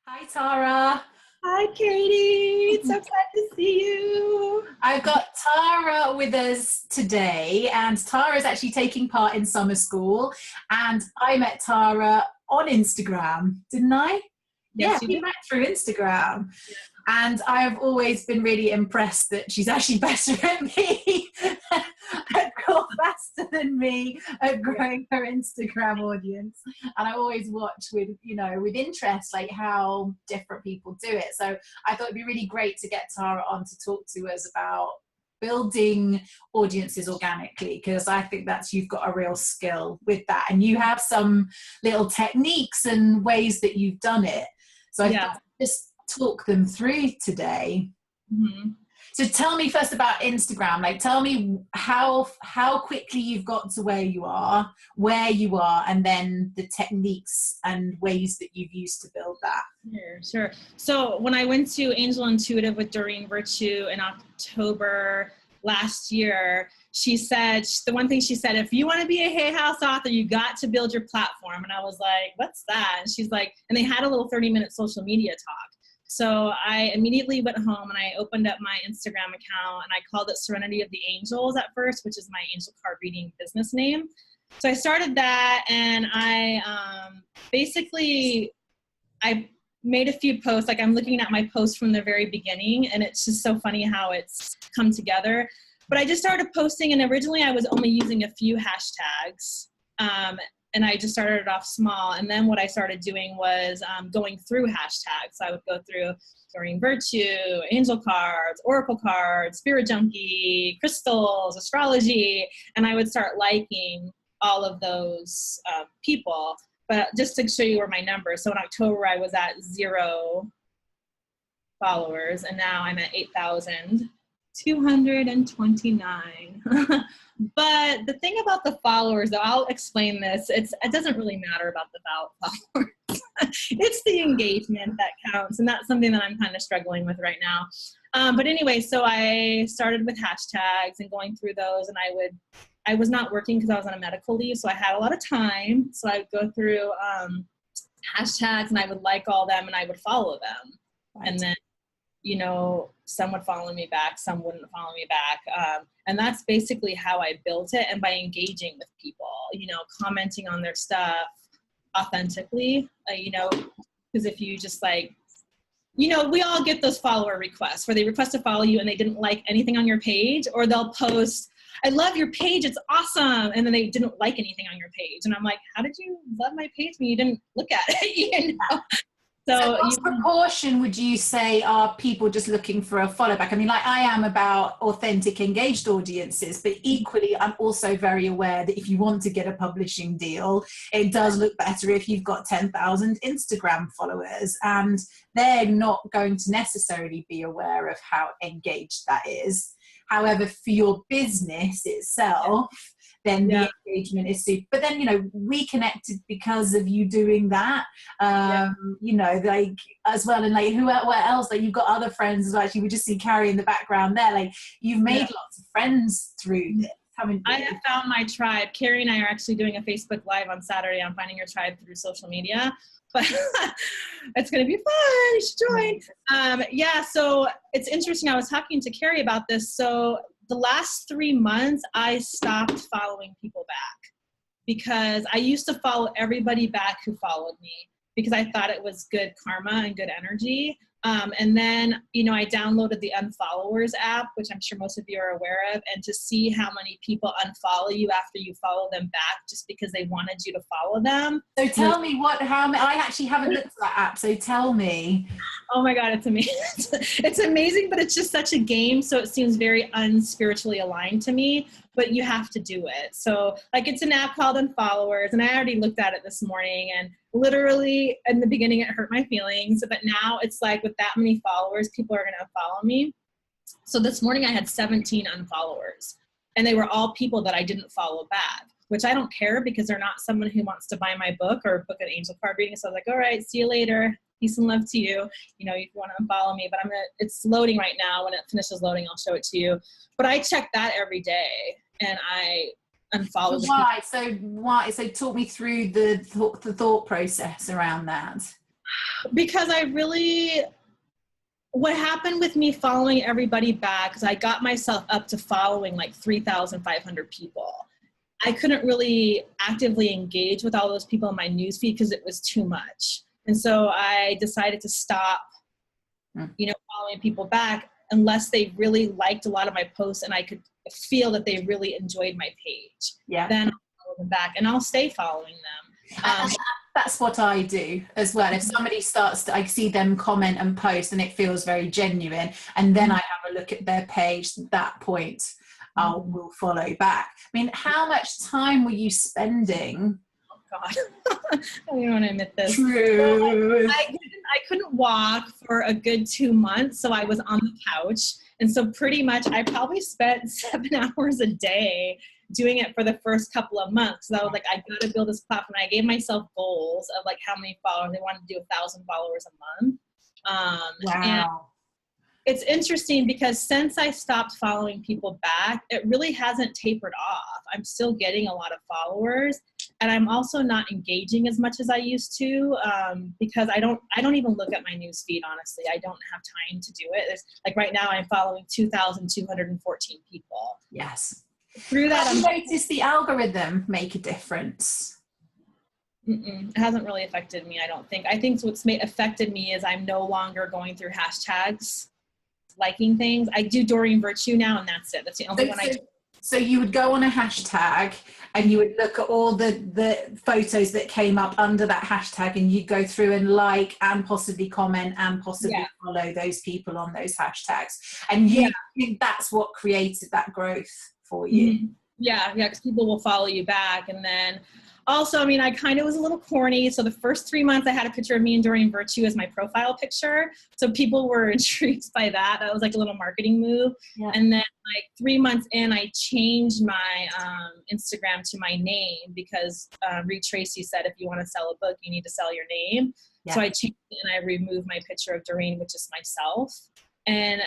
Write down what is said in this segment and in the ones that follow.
Hi, Tara. Hi, Katie. It's so glad to see you. I've got Tara with us today, and Tara is actually taking part in summer school. And I met Tara on Instagram, didn't I? Yes, Yeah, you we did. met through Instagram. And I have always been really impressed that she's actually better at me, faster than me at growing her Instagram audience. And I always watch with interest, like how different people do it. So I thought it'd be really great to get Tara on to talk to us about building audiences organically, because I think you've got a real skill with that, and you have some little techniques and ways that you've done it. So I thought just talk them through today. Mm-hmm. So tell me first about Instagram. Like, tell me how quickly you've got to where you are, and then the techniques and ways that you've used to build that. Sure. So when I went to Angel Intuitive with Doreen Virtue in October last year, she said, the one thing she said, if you want to be a Hay House author, you got to build your platform. And I was like, what's that? And she's like, and they had a little 30-minute social media talk. So I immediately went home and I opened up my Instagram account and I called it Serenity of the Angels at first, which is my angel card reading business name. So I started that, and I I made a few posts. Like, I'm looking at my posts from the very beginning, and it's just so funny how it's come together. But I just started posting, and originally I was only using a few hashtags. And I just started it off small. And then what I started doing was going through hashtags. So I would go through Doreen Virtue, angel cards, oracle cards, spirit junkie, crystals, astrology. And I would start liking all of those people. But just to show you where my numbers. So in October, I was at 0 followers. And now I'm at 8,229. But the thing about the followers, though, I'll explain this. It doesn't really matter about the followers. It's the engagement that counts, and that's something that I'm kind of struggling with right now. But anyway, so I started with hashtags and going through those, and I was not working because I was on a medical leave, so I had a lot of time. So I would go through hashtags, and I would like all them, and I would follow them. Right. And then, some would follow me back, some wouldn't follow me back. And that's basically how I built it. And by engaging with people, commenting on their stuff authentically, because if you just we all get those follower requests where they request to follow you and they didn't like anything on your page, or they'll post, I love your page, it's awesome. And then they didn't like anything on your page. And I'm like, how did you love my page when you didn't look at it? So what proportion would you say are people just looking for a follow back? I mean, like, I am about authentic, engaged audiences, but equally, I'm also very aware that if you want to get a publishing deal, it does look better if you've got 10,000 Instagram followers, and they're not going to necessarily be aware of how engaged that is. However, for your business itself, then the engagement is super. But then, we connected because of you doing that, like, as well. And like, what else? Like, you've got other friends as well. Actually, we just see Carrie in the background there. Like, you've made lots of friends through this. I have found my tribe. Carrie and I are actually doing a Facebook Live on Saturday on finding your tribe through social media. But it's going to be fun. You should join. So it's interesting. I was talking to Carrie about this. So the last 3 months, I stopped following people back because I used to follow everybody back who followed me because I thought it was good karma and good energy. And then, I downloaded the Unfollowers app, which I'm sure most of you are aware of, and to see how many people unfollow you after you follow them back just because they wanted you to follow them. So tell me how many, I actually haven't looked at that app, so tell me. Oh my God, it's amazing. It's amazing, but it's just such a game. So it seems very unspiritually aligned to me, but you have to do it. So it's an app called Unfollowers, and I already looked at it this morning, and literally in the beginning it hurt my feelings, but now it's like with that many followers, people are going to follow me. So this morning I had 17 unfollowers, and they were all people that I didn't follow back, which I don't care because they're not someone who wants to buy my book or book an angel card reading. So I was like, all right, see you later. Peace and love to you. If you want to unfollow me, but it's loading right now. When it finishes loading, I'll show it to you. But I check that every day, and I unfollow. So why? So talk me through the thought process around that. Because what happened with me following everybody back is I got myself up to following like 3,500 people. I couldn't really actively engage with all those people in my newsfeed because it was too much. And so I decided to stop, following people back unless they really liked a lot of my posts and I could feel that they really enjoyed my page. Yeah. Then I'll follow them back and I'll stay following them. That's what I do as well. If somebody I see them comment and post and it feels very genuine, and then I have a look at their page, at that point I will follow back. I mean, how much time were you spending? Oh God, I don't even want to admit this. True. I couldn't walk for a good 2 months, so I was on the couch. And so pretty much I probably spent 7 hours a day doing it for the first couple of months. So I was like, I got to build this platform. I gave myself goals of like how many followers. I wanted to do 1,000 followers a month. Wow. And it's interesting because since I stopped following people back, it really hasn't tapered off. I'm still getting a lot of followers, and I'm also not engaging as much as I used to because I don't even look at my news feed, honestly. I don't have time to do it. It's like right now I'm following 2,214 people. Yes. Through that, Have you noticed the algorithm make a difference? It hasn't really affected me, I don't think. I think what's affected me is I'm no longer going through hashtags, liking things. I do Doreen Virtue now, and that's it. That's the only one I do. So you would go on a hashtag and you would look at all the photos that came up under that hashtag, and you'd go through and like and possibly comment and possibly follow those people on those hashtags. And you think that's what created that growth for you? Yeah, because people will follow you back. And then also, I mean, I kind of was a little corny. So the first 3 months I had a picture of me and Doreen Virtue as my profile picture. So people were intrigued by that. That was like a little marketing move. Yeah. And then like 3 months in, I changed my Instagram to my name because Reed Tracy said, if you want to sell a book, you need to sell your name. Yeah. So I changed it and I removed my picture of Doreen, which is myself. And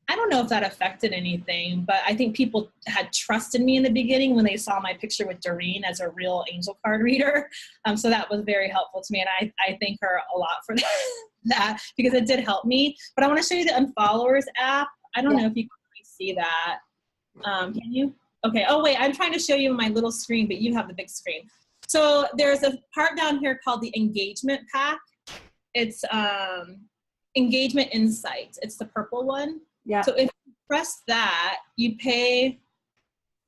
I don't know if that affected anything, but I think people had trusted me in the beginning when they saw my picture with Doreen as a real angel card reader. So that was very helpful to me. And I thank her a lot for that because it did help me. But I want to show you the Unfollowers app. I don't know if you can really see that. Can you? Okay. Oh, wait, I'm trying to show you my little screen, but you have the big screen. So there's a part down here called the Engagement Pack. It's Engagement Insights. It's the purple one. Yeah. So if you press that, you pay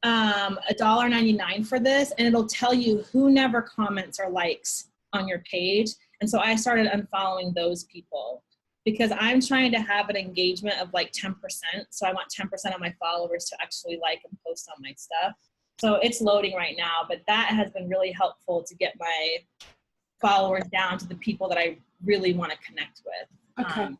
$1.99 for this, and it'll tell you who never comments or likes on your page. And so I started unfollowing those people because I'm trying to have an engagement of like 10%. So I want 10% of my followers to actually like and post on my stuff. So it's loading right now, but that has been really helpful to get my followers down to the people that I really want to connect with. Okay.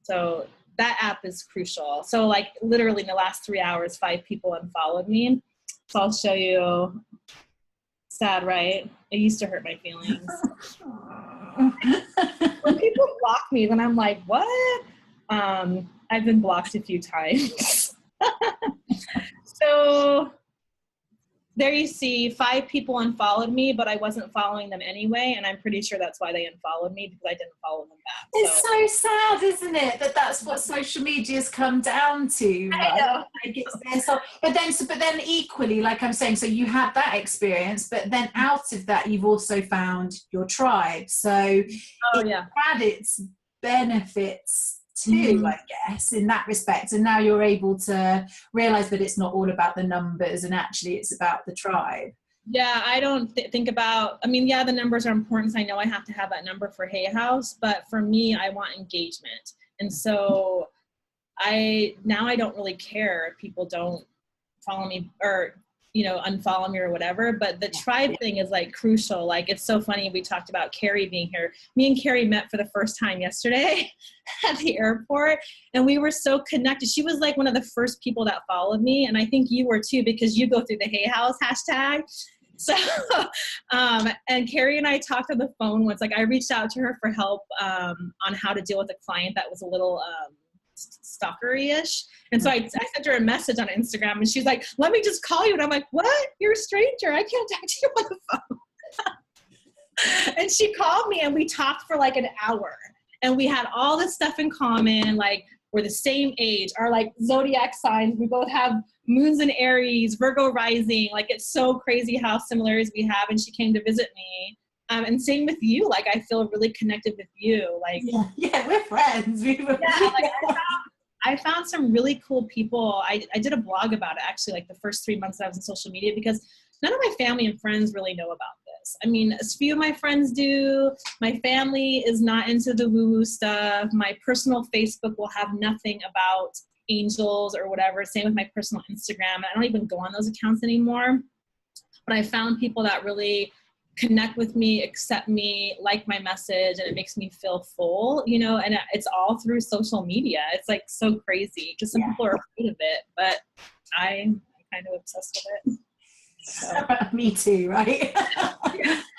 So that app is crucial. So like literally in the last 3 hours, 5 people unfollowed me. So I'll show you. Sad, right? It used to hurt my feelings. When people block me, then I'm like, what? I've been blocked a few times. So there you see 5 people unfollowed me, but I wasn't following them anyway, and I'm pretty sure that's why they unfollowed me, because I didn't follow them back. It's so sad, isn't it, that that's what social media's come down to. Right? I know. Like it's there, so, but then equally, like I'm saying, so you had that experience, but then out of that, you've also found your tribe. So it had its benefits too, I guess, in that respect. And now you're able to realize that it's not all about the numbers, and actually it's about the tribe. Yeah, I don't think about, I mean, yeah, the numbers are important. So I know I have to have that number for Hay House, but for me, I want engagement. And so now I don't really care if people don't follow me or, you know, unfollow me or whatever, but the tribe thing is like crucial. Like, it's so funny. We talked about Carrie being here. Me and Carrie met for the first time yesterday at the airport, and we were so connected. She was like one of the first people that followed me. And I think you were too, because you go through the Hay House hashtag. So, and Carrie and I talked on the phone once. Like, I reached out to her for help on how to deal with a client that was a little stalkery-ish. And so I sent her a message on Instagram, and she's like, let me just call you. And I'm like, what? You're a stranger. I can't talk to you on the phone. And she called me and we talked for like an hour. And we had all this stuff in common, like we're the same age, our like zodiac signs, we both have moons in Aries, Virgo rising, like it's so crazy how similarities we have. And she came to visit me. And same with you, like I feel really connected with you. Like yeah, we're friends. I found some really cool people. I did a blog about it actually, like the first 3 months that I was in social media, because none of my family and friends really know about this. I mean, as few of my friends do. My family is not into the woo-woo stuff. My personal Facebook will have nothing about angels or whatever. Same with my personal Instagram. I don't even go on those accounts anymore. But I found people that really connect with me, accept me, like my message, and it makes me feel full, you know, and it's all through social media. It's like so crazy because some people are afraid of it, but I'm kind of obsessed with it. So. Me too, right?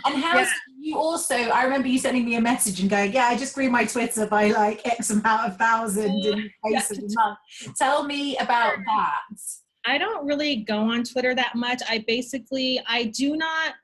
And how you also, I remember you sending me a message and going, I just grew my Twitter by like X amount of thousand in the space of a month. Tell me about that. I don't really go on Twitter that much. I do not,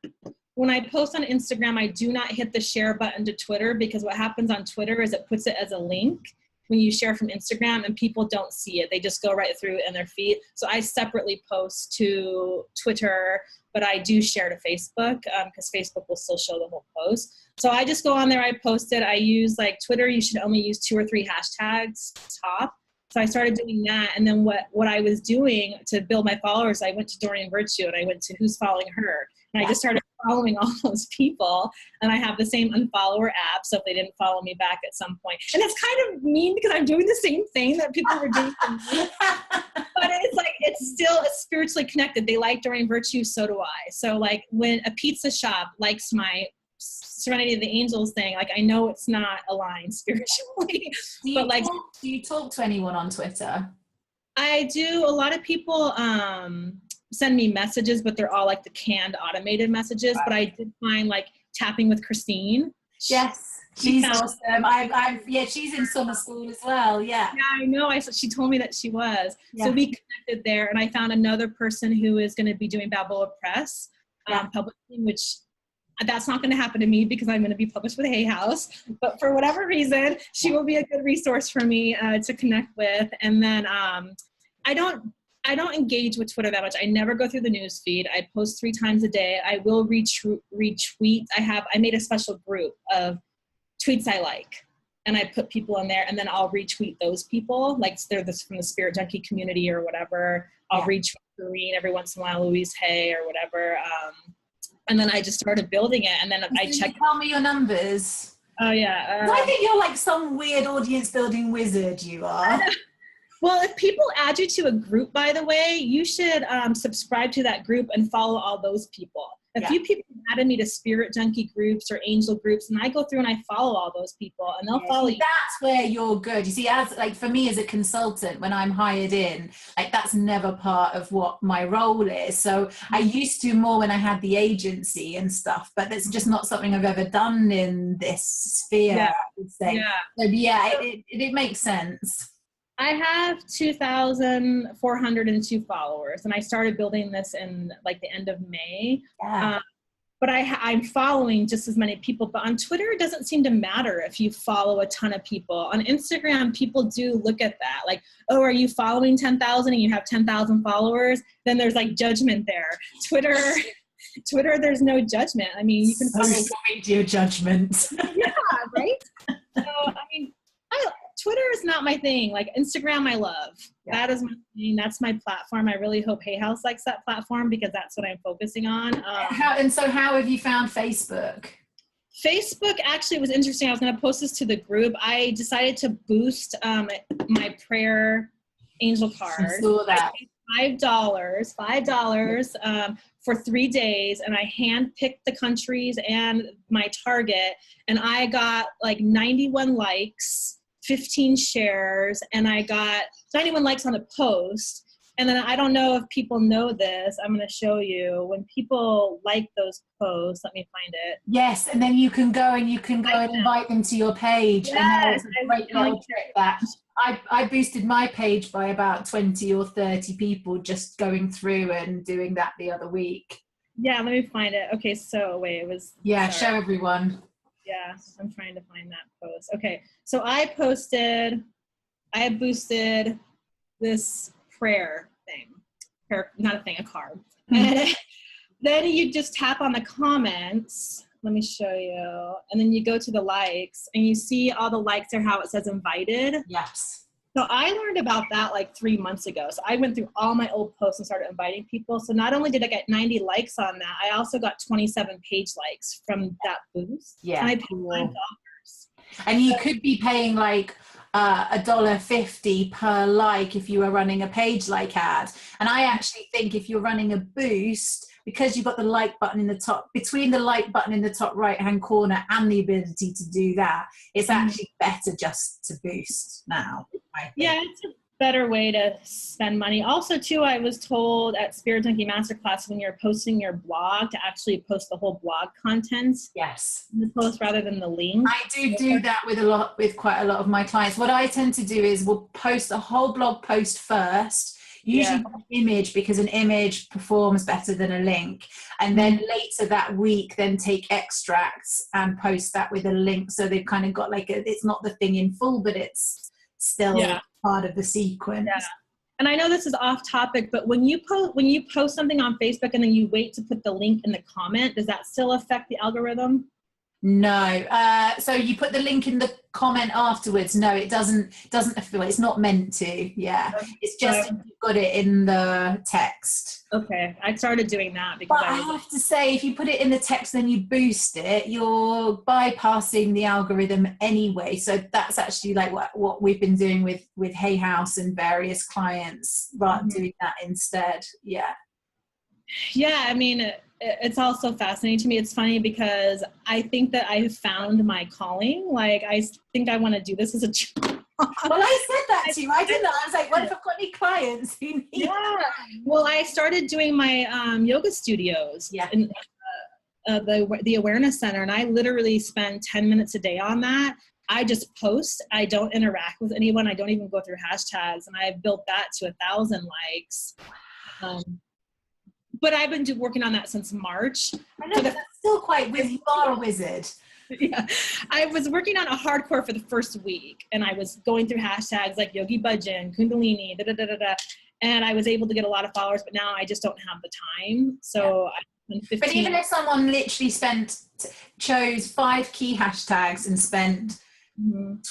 when I post on Instagram, I do not hit the share button to Twitter, because what happens on Twitter is it puts it as a link when you share from Instagram and people don't see it. They just go right through in their feed. So I separately post to Twitter, but I do share to Facebook because Facebook will still show the whole post. So I just go on there, I post it. I use like Twitter, you should only use 2 or 3 hashtags top. So I started doing that. And then what I was doing to build my followers, I went to Doreen Virtue and I went to Who's Following Her. And I just started following all those people. And I have the same unfollower app, so if they didn't follow me back at some point. And it's kind of mean because I'm doing the same thing that people were doing for me. But it's like, it's spiritually connected. They like Doreen Virtue, so do I. So like when a pizza shop likes my Serenity of the Angels thing, like I know it's not aligned spiritually. Do you talk to anyone on Twitter? I do. A lot of people send me messages, but they're all like the canned automated messages. Right. But I did find like Tapping with Christine. Yes, she's awesome. She's in summer school as well. Yeah, I know. She told me that she was. Yeah. So we connected there, and I found another person who is going to be doing Balboa Press publishing, which that's not going to happen to me because I'm going to be published with Hay House. But for whatever reason, she will be a good resource for me to connect with. And then I don't engage with Twitter that much. I never go through the news feed. I post 3 times a day. I will retweet. I made a special group of tweets I like, and I put people in there, and then I'll retweet those people. Like they're from the Spirit Junkie community or whatever. I'll retweet Doreen every once in a while, Louise Hay or whatever. And then I just started building it, and then I checked. Tell me your numbers. Oh yeah. I think you're like some weird audience building wizard. You are. Well, if people add you to a group, by the way, you should subscribe to that group and follow all those people. A few people added me to Spirit Junkie groups or angel groups, and I go through and I follow all those people, and they'll follow you. That's where you're good. You see, as like for me as a consultant, when I'm hired in, like that's never part of what my role is. So I used to more when I had the agency and stuff, but that's just not something I've ever done in this sphere, I would say. Yeah. So it makes sense. I have 2,402 followers, and I started building this in like the end of May. Yeah. But I'm following just as many people. But on Twitter, it doesn't seem to matter if you follow a ton of people. On Instagram, people do look at that. Like, oh, are you following 10,000 and you have 10,000 followers? Then there's like judgment there. Twitter, there's no judgment. I mean, you can follow your judgment. Yeah, right? So, I mean, Twitter is not my thing. Like Instagram, I love. Yeah. That is my thing. That's my platform. I really hope Hay House likes that platform because that's what I'm focusing on. How have you found Facebook? Facebook actually was interesting. I was going to post this to the group. I decided to boost my prayer angel card. I saw that. I paid $5 for 3 days, and I handpicked the countries and my target, and I got like 91 likes. 15 shares, and I got 91 likes on the post. And then I don't know if people know this. I'm going to show you when people like those posts. Let me find it. Yes, and then you can go and invite them to your page. Yes, and a great little trick that I boosted my page by about 20 or 30 people just going through and doing that the other week. Yeah, let me find it. Okay, so wait, it was. Yeah, sorry. show everyone. Yeah, I'm trying to find that post. Okay, so I boosted this prayer thing. Not a thing, a card. And then you just tap on the comments. Let me show you. And then you go to the likes and you see all the likes are how it says invited. Yes. So I learned about that like 3 months ago. So I went through all my old posts and started inviting people. So not only did I get 90 likes on that, I also got 27 page likes from that boost. Yeah. And I paid $5. And you could be paying like $1.50 per like if you were running a page like ad. And I actually think if you're running a boost, because you've got the like button in the top, between the like button in the top right hand corner and the ability to do that, it's actually better just to boost now. Yeah, it's a better way to spend money. Also, too, I was told at Spirit Junkie Masterclass when you're posting your blog to actually post the whole blog content. Yes. In the post rather than the link. I do that with quite a lot of my clients. What I tend to do is we'll post a whole blog post first, usually an image, because an image performs better than a link. And then later that week, then take extracts and post that with a link. So they've kind of got like, it's not the thing in full, but it's still part of the sequence. Yeah. And I know this is off topic, but when you post something on Facebook and then you wait to put the link in the comment, does that still affect the algorithm? No. So you put the link in the comment afterwards. No, it doesn't feel, it's not meant to. Yeah. It's just you've got it in the text. Okay. I started doing that because I have to say, if you put it in the text then you boost it, you're bypassing the algorithm anyway. So that's actually like what we've been doing with Hay House and various clients, doing that instead. Yeah. Yeah, I mean, it's also fascinating to me. It's funny because I think that I have found my calling. Like, I think I want to do this as a job. Well, I said that to you. I didn't. I was like, what if I've got any clients who need? Yeah. Well, I started doing my yoga studios. Yeah. In the Awareness Center, and I literally spend 10 minutes a day on that. I just post. I don't interact with anyone. I don't even go through hashtags, and I've built that to 1,000 likes. But I've been working on that since March. I know, but that's still quite you are a wizard. Yeah, I was working on a hardcore for the first week, and I was going through hashtags like Yogi Bhajan, Kundalini, and I was able to get a lot of followers. But now I just don't have the time. So, but even if someone literally chose 5 key hashtags and spent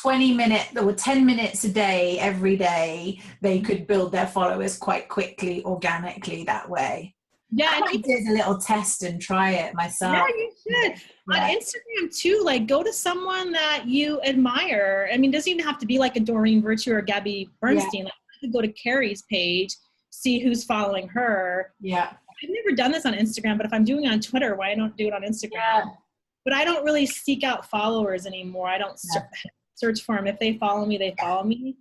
20 minutes or 10 minutes a day every day, they could build their followers quite quickly, organically that way. Yeah, I did a little test and try it myself. Yeah, you should. Yeah. On Instagram too, like go to someone that you admire. I mean, it doesn't even have to be like a Doreen Virtue or Gabby Bernstein. Like, I could go to Carrie's page, see who's following her. Yeah. I've never done this on Instagram, but if I'm doing it on Twitter, why don't do it on Instagram? Yeah. But I don't really seek out followers anymore. I don't search for them. If they follow me, they follow me.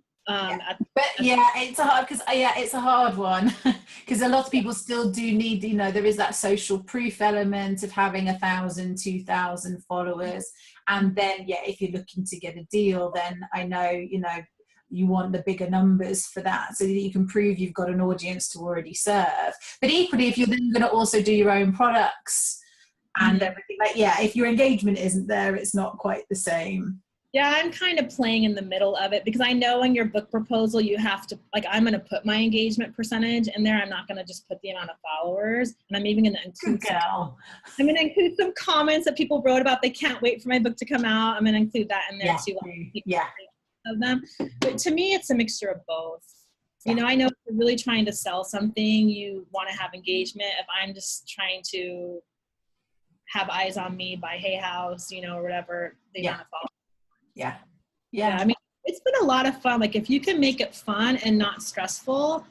It's a hard one because a lot of people still do need, there is that social proof element of having 1,000, 2,000 followers. And then, if you're looking to get a deal, then I know, you want the bigger numbers for that so that you can prove you've got an audience to already serve. But equally, if you're then going to also do your own products and everything, if your engagement isn't there, it's not quite the same. Yeah, I'm kind of playing in the middle of it because I know in your book proposal you have to, I'm going to put my engagement percentage in there. I'm not going to just put the amount of followers. And I'm even going to include some comments that people wrote about. They can't wait for my book to come out. I'm going to include that in there too. Of them. But to me, it's a mixture of both. I know if you're really trying to sell something, you want to have engagement. If I'm just trying to have eyes on me by Hay House, or whatever, they want to follow. Yeah. I mean, it's been a lot of fun. Like, if you can make it fun and not stressful,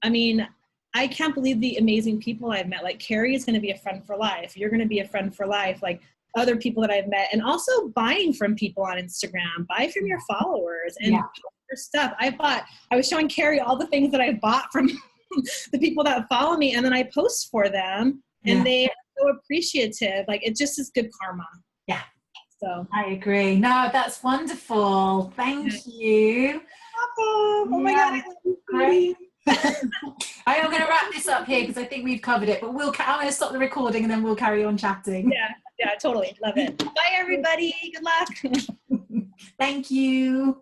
I mean, I can't believe the amazing people I've met. Like, Carrie is going to be a friend for life. You're going to be a friend for life. Like, other people that I've met, and also buying from people on Instagram. Buy from your followers and post your stuff. I was showing Carrie all the things that I bought from the people that follow me, and then I post for them, and they are so appreciative. Like, it just is good karma. Yeah. So I agree. No, that's wonderful. Thank you. Oh my God. Great. I'm going to wrap this up here because I think we've covered it, but I'm going to stop the recording and then we'll carry on chatting. Yeah, totally. Love it. Bye, everybody. Good luck. Thank you.